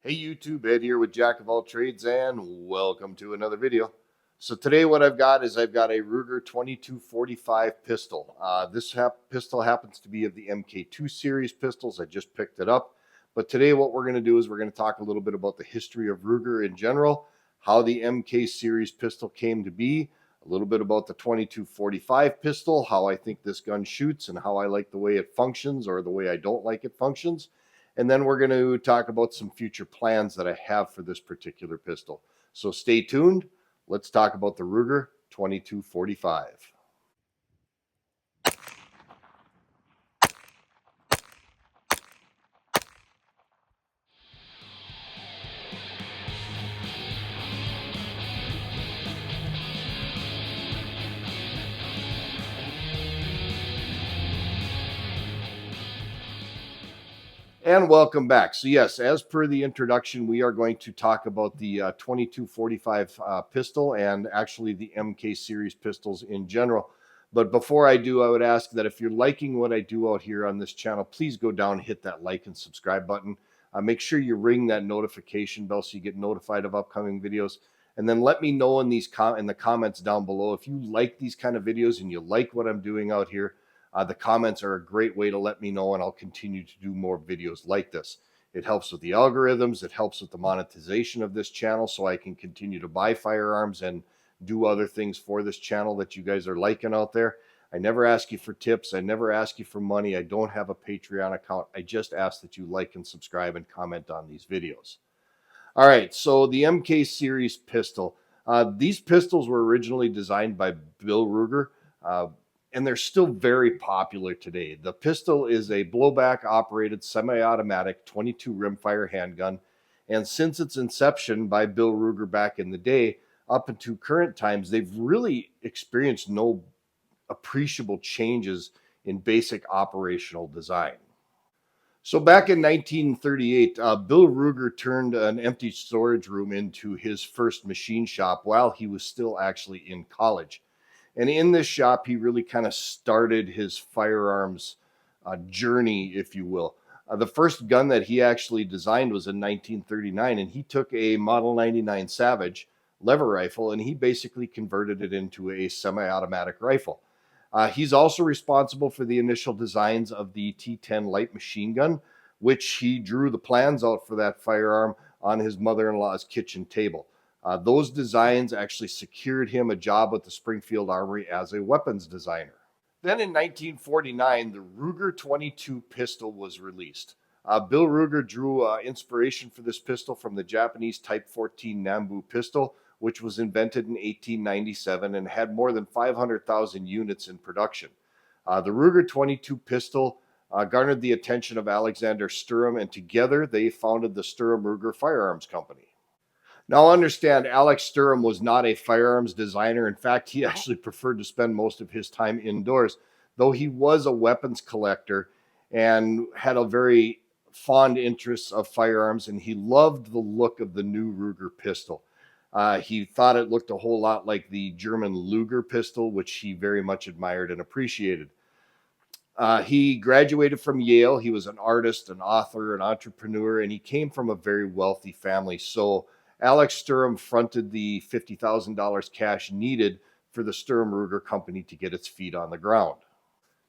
Hey YouTube, Ed here with Jack of all trades and welcome to another video. So today what I've got is I've got a Ruger 2245 pistol. This pistol happens to be of the MK2 series pistols. I just picked it up. But today what we're going to do is we're going to talk a little bit about the history of Ruger in general, how the MK series pistol came to be, a little bit about the 2245 pistol, how I think this gun shoots and how I like the way it functions or the way I don't like it functions. And then we're going to talk about some future plans that I have for this particular pistol. So stay tuned. Let's talk about the Ruger 2245. And welcome back. So yes, as per the introduction, we are going to talk about the 2245 pistol and actually the MK series pistols in general. But before I do, I would ask that if you're liking what I do out here on this channel, please go down and hit that like and subscribe button. Make sure you ring that notification bell so you get notified of upcoming videos. And then let me know in the comments down below if you like these kind of videos and you like what I'm doing out here. The comments are a great way to let me know, and I'll continue to do more videos like this. It helps with the algorithms. It helps with the monetization of this channel so I can continue to buy firearms and do other things for this channel that you guys are liking out there. I never ask you for tips. I never ask you for money. I don't have a Patreon account. I just ask that you like and subscribe and comment on these videos. All right, so the MK series pistol. These pistols were originally designed by Bill Ruger. And they're still very popular today. The pistol is a blowback operated semi-automatic 22 rimfire handgun, and since its inception by Bill Ruger back in the day up into current times, they've really experienced no appreciable changes in basic operational design. So back in 1938, Bill Ruger turned an empty storage room into his first machine shop while he was still actually in college. And in this shop, he really kind of started his firearms journey, if you will. The first gun that he actually designed was in 1939, and he took a Model 99 Savage lever rifle and he basically converted it into a semi-automatic rifle. He's also responsible for the initial designs of the T10 light machine gun, which he drew the plans out for that firearm on his mother-in-law's kitchen table. Those designs actually secured him a job with the Springfield Armory as a weapons designer. Then in 1949, the Ruger 22 pistol was released. Bill Ruger drew inspiration for this pistol from the Japanese Type 14 Nambu pistol, which was invented in 1897 and had more than 500,000 units in production. The Ruger 22 pistol garnered the attention of Alexander Sturm, and together they founded the Sturm Ruger Firearms Company. Now, understand, Alex Sturm was not a firearms designer. In fact, he actually preferred to spend most of his time indoors, though he was a weapons collector and had a very fond interest of firearms, and he loved the look of the new Ruger pistol. He thought it looked a whole lot like the German Luger pistol, which he very much admired and appreciated. He graduated from Yale. He was an artist, an author, an entrepreneur, and he came from a very wealthy family. So Alex Sturm fronted the $50,000 cash needed for the Sturm Ruger Company to get its feet on the ground.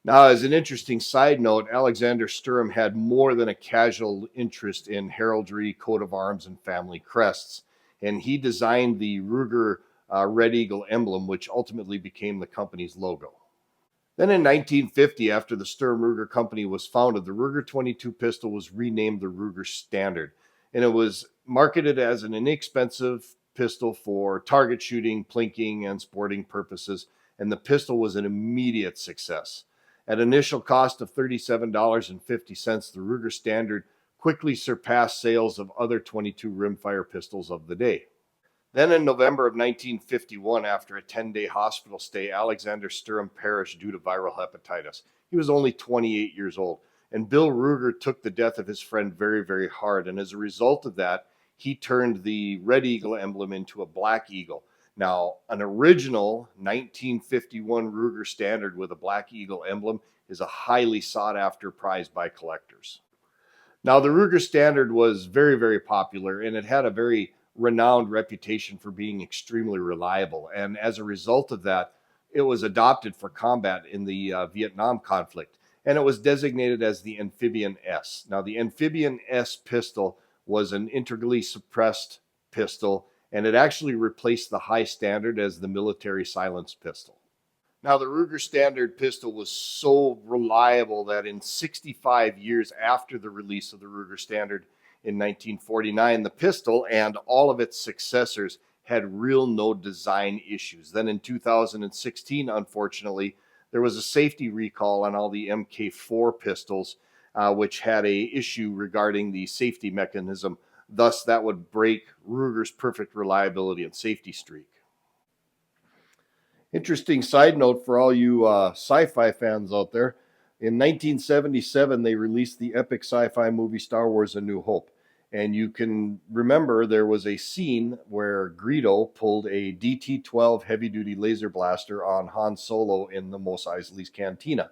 Now, as an interesting side note, Alexander Sturm had more than a casual interest in heraldry, coat of arms, and family crests, and he designed the Ruger Red Eagle emblem, which ultimately became the company's logo. Then in 1950, after the Sturm Ruger Company was founded, the Ruger 22 pistol was renamed the Ruger Standard, and it was marketed as an inexpensive pistol for target shooting, plinking, and sporting purposes, and the pistol was an immediate success. At initial cost of $37.50, the Ruger Standard quickly surpassed sales of other 22 rimfire pistols of the day. Then in November of 1951, after a 10-day hospital stay, Alexander Sturm perished due to viral hepatitis. He was only 28 years old, and Bill Ruger took the death of his friend very, very hard, and as a result of that, he turned the Red Eagle emblem into a Black Eagle. Now, an original 1951 Ruger Standard with a Black Eagle emblem is a highly sought-after prize by collectors. Now, the Ruger Standard was very, very popular, and it had a very renowned reputation for being extremely reliable. And as a result of that, it was adopted for combat in the Vietnam conflict, and it was designated as the Amphibian S. Now, the Amphibian S pistol was an integrally suppressed pistol, and it actually replaced the high standard as the military silence pistol. Now, the Ruger Standard pistol was so reliable that in 65 years after the release of the Ruger Standard in 1949, the pistol and all of its successors had real no design issues. Then in 2016, unfortunately, there was a safety recall on all the MK4 pistols, which had a issue regarding the safety mechanism. Thus, that would break Ruger's perfect reliability and safety streak. Interesting side note for all you sci-fi fans out there. In 1977, they released the epic sci-fi movie Star Wars: A New Hope. And you can remember there was a scene where Greedo pulled a DT-12 heavy-duty laser blaster on Han Solo in the Mos Eisley's cantina.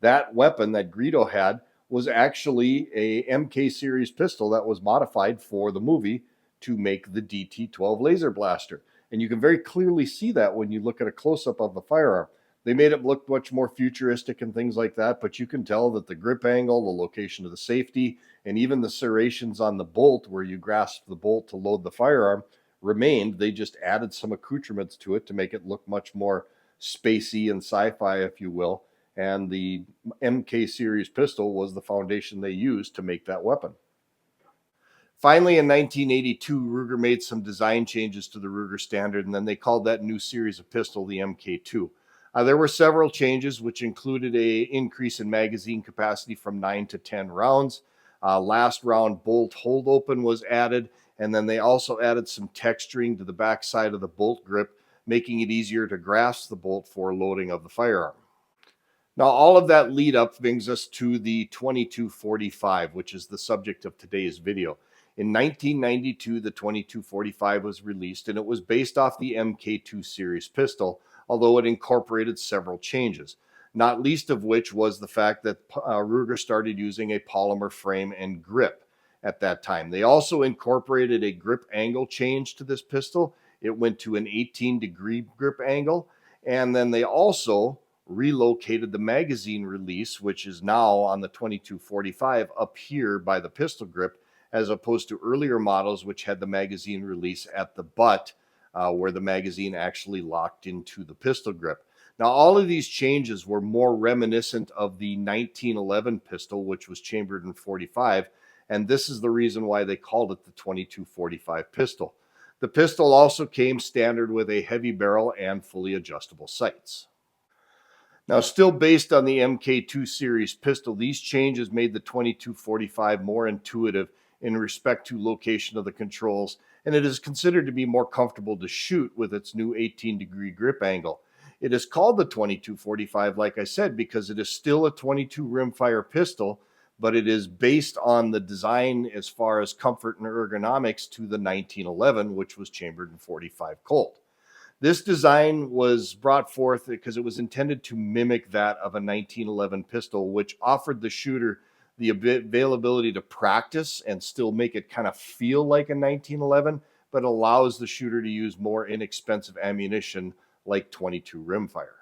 That weapon that Greedo had was actually a MK series pistol that was modified for the movie to make the DT-12 laser blaster. And you can very clearly see that when you look at a close-up of the firearm. They made it look much more futuristic and things like that, but you can tell that the grip angle, the location of the safety, and even the serrations on the bolt where you grasp the bolt to load the firearm remained. They just added some accoutrements to it to make it look much more spacey and sci-fi, if you will. And the MK series pistol was the foundation they used to make that weapon. Finally, in 1982, Ruger made some design changes to the Ruger Standard, and then they called that new series of pistol the MK2. There were several changes, which included an increase in magazine capacity from 9 to 10 rounds. Last round bolt hold open was added, and then they also added some texturing to the backside of the bolt grip, making it easier to grasp the bolt for loading of the firearm. Now, all of that lead up brings us to the 2245, which is the subject of today's video. In 1992, the 2245 was released, and it was based off the MK2 series pistol, although it incorporated several changes, not least of which was the fact that Ruger started using a polymer frame and grip at that time. They also incorporated a grip angle change to this pistol. It went to an 18-degree grip angle, and then they also relocated the magazine release, which is now on the 2245 up here by the pistol grip, as opposed to earlier models which had the magazine release at the butt, where the magazine actually locked into the pistol grip. Now, all of these changes were more reminiscent of the 1911 pistol, which was chambered in 45, and this is the reason why they called it the 2245 pistol. The pistol also came standard with a heavy barrel and fully adjustable sights. Now, still based on the MK2 series pistol, these changes made the 2245 more intuitive in respect to location of the controls, and it is considered to be more comfortable to shoot with its new 18-degree grip angle. It is called the 2245, like I said, because it is still a 22 rimfire pistol, but it is based on the design as far as comfort and ergonomics to the 1911, which was chambered in 45 Colt. This design was brought forth because it was intended to mimic that of a 1911 pistol, which offered the shooter the availability to practice and still make it kind of feel like a 1911, but allows the shooter to use more inexpensive ammunition like 22 rimfire.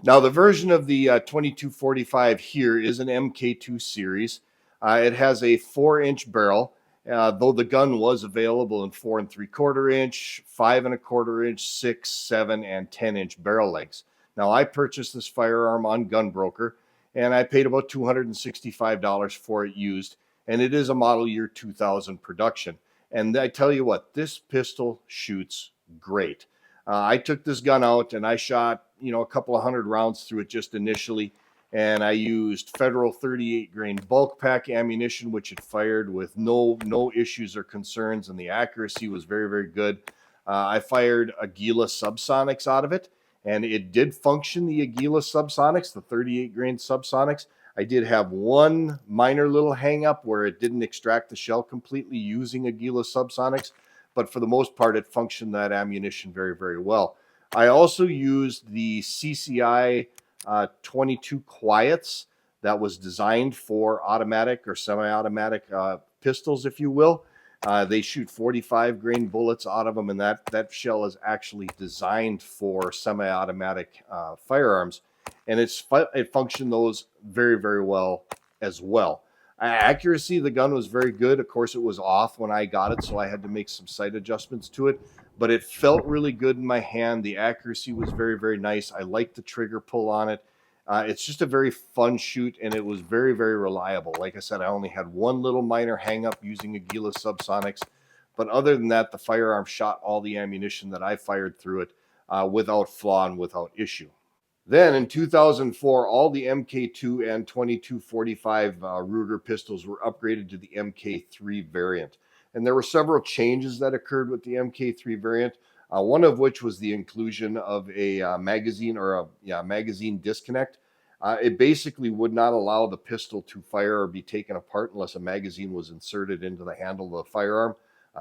Now, the version of the 2245 here is an MK2 series. It has a 4-inch barrel, though the gun was available in 4 3/4 inch, 5 1/4 inch, 6, 7, and 10-inch barrel lengths. Now, I purchased this firearm on Gunbroker, and I paid about $265 for it used, and it is a model year 2000 production. And I tell you what, this pistol shoots great. I took this gun out and I shot, a couple of hundred rounds through it just initially, and I used Federal 38 grain bulk pack ammunition, which it fired with no issues or concerns, and the accuracy was very, very good. I fired Aguila subsonics out of it, and it did function, the Aguila subsonics, the 38 grain subsonics. I did have one minor little hang up where it didn't extract the shell completely using Aguila subsonics, but for the most part, it functioned that ammunition very, very well. I also used the CCI 22 Quiets. that was designed for automatic or semi-automatic pistols, if you will. They shoot 45 grain bullets out of them, and that shell is actually designed for semi-automatic firearms, and it functioned those very, very well as well. Accuracy of the gun was very good. Of course, it was off when I got it, so I had to make some sight adjustments to it, but it felt really good in my hand. The accuracy was very, very nice. I liked the trigger pull on it. It's just a very fun shoot, and it was very, very reliable. Like I said, I only had one little minor hang up using Aguila subsonics, but other than that, the firearm shot all the ammunition that I fired through it without flaw and without issue. Then in 2004, all the MK2 and 2245 Ruger pistols were upgraded to the MK3 variant. And there were several changes that occurred with the MK3 variant, one of which was the inclusion of a magazine or a magazine disconnect. It basically would not allow the pistol to fire or be taken apart unless a magazine was inserted into the handle of the firearm.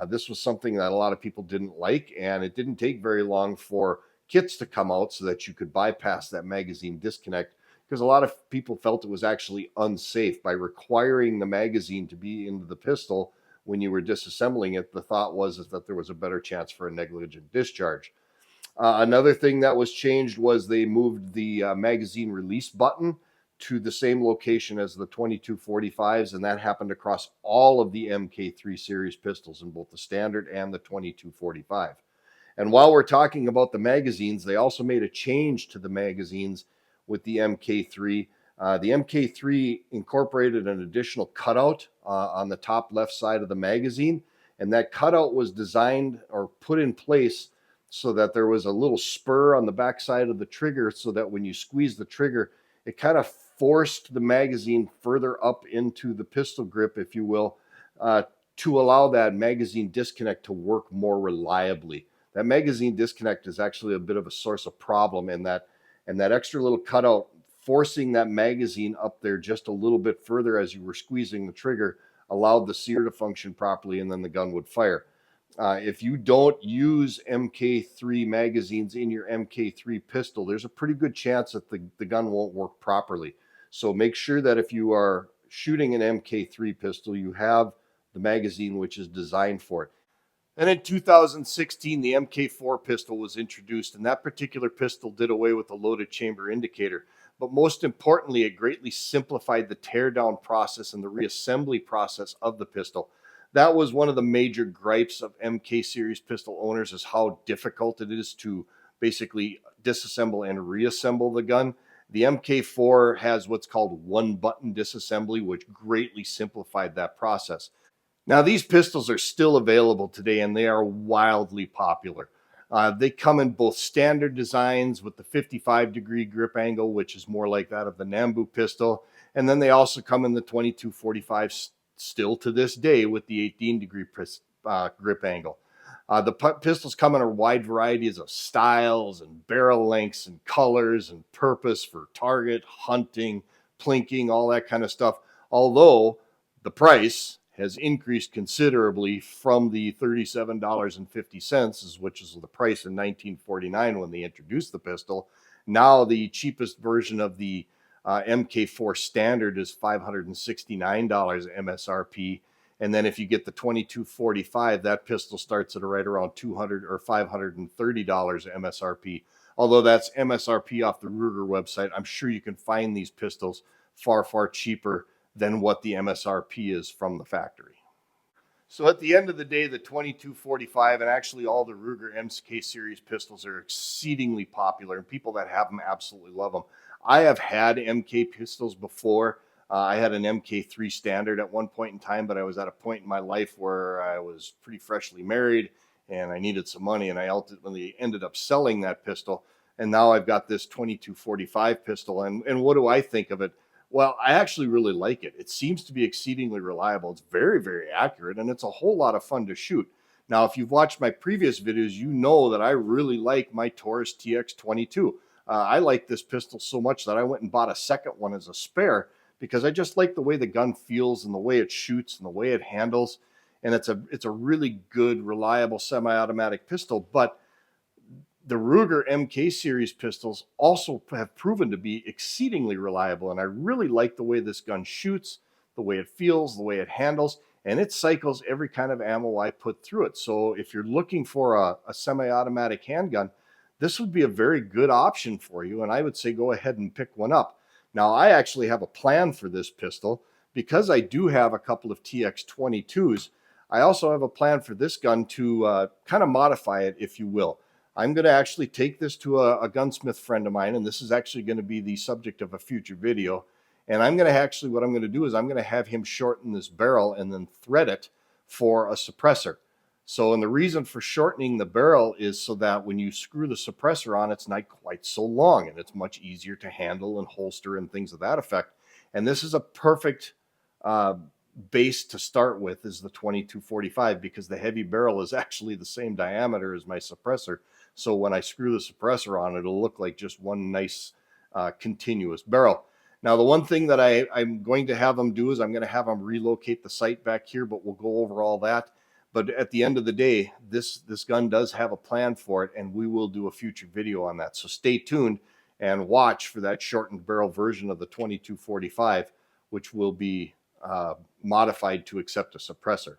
This was something that a lot of people didn't like, and it didn't take very long for kits to come out so that you could bypass that magazine disconnect, because a lot of people felt it was actually unsafe by requiring the magazine to be into the pistol when you were disassembling it. The thought was that there was a better chance for a negligent discharge. Another thing that was changed was they moved the magazine release button to the same location as the 2245s, and that happened across all of the MK3 series pistols in both the standard and the 2245. And while we're talking about the magazines, they also made a change to the magazines with the MK3. The MK3 incorporated an additional cutout on the top left side of the magazine, and that cutout was designed or put in place so that there was a little spur on the back side of the trigger, so that when you squeeze the trigger, it kind of forced the magazine further up into the pistol grip, if you will, to allow that magazine disconnect to work more reliably. That magazine disconnect is actually a bit of a source of problem, and that extra little cutout forcing that magazine up there just a little bit further as you were squeezing the trigger allowed the sear to function properly, and then the gun would fire. If you don't use MK3 magazines in your MK3 pistol, there's a pretty good chance that the gun won't work properly. So make sure that if you are shooting an MK3 pistol, you have the magazine which is designed for it. And in 2016, the MK4 pistol was introduced, and that particular pistol did away with the loaded chamber indicator. But most importantly, it greatly simplified the teardown process and the reassembly process of the pistol. That was one of the major gripes of MK series pistol owners, is how difficult it is to basically disassemble and reassemble the gun. The MK4 has what's called one-button disassembly, which greatly simplified that process. Now, these pistols are still available today, and they are wildly popular. They come in both standard designs with the 55-degree grip angle, which is more like that of the Nambu pistol, and then they also come in the 2245 still to this day with the 18-degree grip angle. The pistols come in a wide variety of styles and barrel lengths and colors and purpose for target, hunting, plinking, all that kind of stuff, although the price has increased considerably from the $37.50, which is the price in 1949 when they introduced the pistol. Now the cheapest version of the MK4 standard is $569 MSRP. And then if you get the 2245, that pistol starts at right around $200 or $530 MSRP. Although that's MSRP off the Ruger website, I'm sure you can find these pistols far, far cheaper than what the MSRP is from the factory. So at the end of the day, the 2245 and actually all the Ruger MK series pistols are exceedingly popular, and people that have them absolutely love them. I have had MK pistols before. I had an MK3 standard at one point in time, but I was at a point in my life where I was pretty freshly married and I needed some money, and I ultimately ended up selling that pistol. And now I've got this 2245 pistol, and what do I think of it? Well, I actually really like it. It seems to be exceedingly reliable. It's very, very accurate, and it's a whole lot of fun to shoot. Now, if you've watched my previous videos, you know that I really like my Taurus TX22. I like this pistol so much that I went and bought a second one as a spare, because I just like the way the gun feels and the way it shoots and the way it handles. And it's a really good, reliable semi-automatic pistol. But The Ruger MK series pistols also have proven to be exceedingly reliable, and I really like the way this gun shoots, the way it feels, the way it handles, and it cycles every kind of ammo I put through it. So if you're looking for a semi-automatic handgun, this would be a very good option for you, and I would say go ahead and pick one up. Now, I actually have a plan for this pistol. Because I do have a couple of TX22s, I also have a plan for this gun to kind of modify it, if you will. I'm going to actually take this to a gunsmith friend of mine, and this is actually going to be the subject of a future video. And I'm going to actually, what I'm going to do is I'm going to have him shorten this barrel and then thread it for a suppressor. So, and the reason for shortening the barrel is so that when you screw the suppressor on, it's not quite so long and it's much easier to handle and holster and things of that effect. And this is a perfect base to start with, is the 2245, because the heavy barrel is actually the same diameter as my suppressor. So when I screw the suppressor on, it'll look like just one nice continuous barrel. Now, the one thing that I'm going to have them do is I'm going to have them relocate the sight back here, but we'll go over all that. But at the end of the day, this gun does have a plan for it, and we will do a future video on that. So stay tuned and watch for that shortened barrel version of the 2245, which will be modified to accept a suppressor.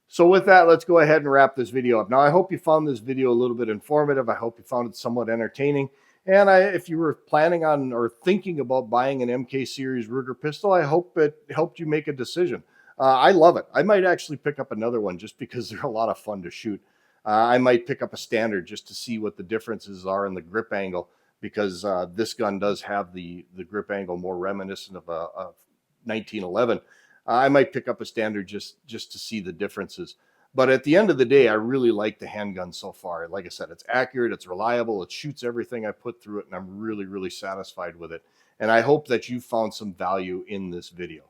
So with that, let's go ahead and wrap this video up. Now, I hope you found this video a little bit informative. I hope you found it somewhat entertaining. And if you were planning on or thinking about buying an MK series Ruger pistol, I hope it helped you make a decision. I love it. I might actually pick up another one just because they're a lot of fun to shoot. I might pick up a standard just to see what the differences are in the grip angle, because this gun does have the grip angle more reminiscent of a 1911. I might pick up a standard just to see the differences. But at the end of the day, I really like the handgun so far. Like I said, it's accurate, it's reliable, it shoots everything I put through it, and I'm really, really satisfied with it. And I hope that you found some value in this video.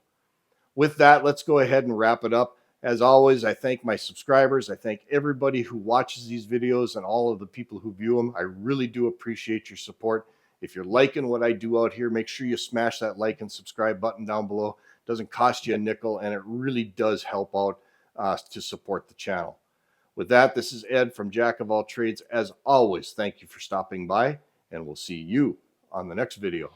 With that, let's go ahead and wrap it up. As always, I thank my subscribers. I thank everybody who watches these videos and all of the people who view them. I really do appreciate your support. If you're liking what I do out here, make sure you smash that like and subscribe button down below. It doesn't cost you a nickel, and it really does help out to support the channel. With that, this is Ed from Jack of All Trades. As always, thank you for stopping by, and we'll see you on the next video.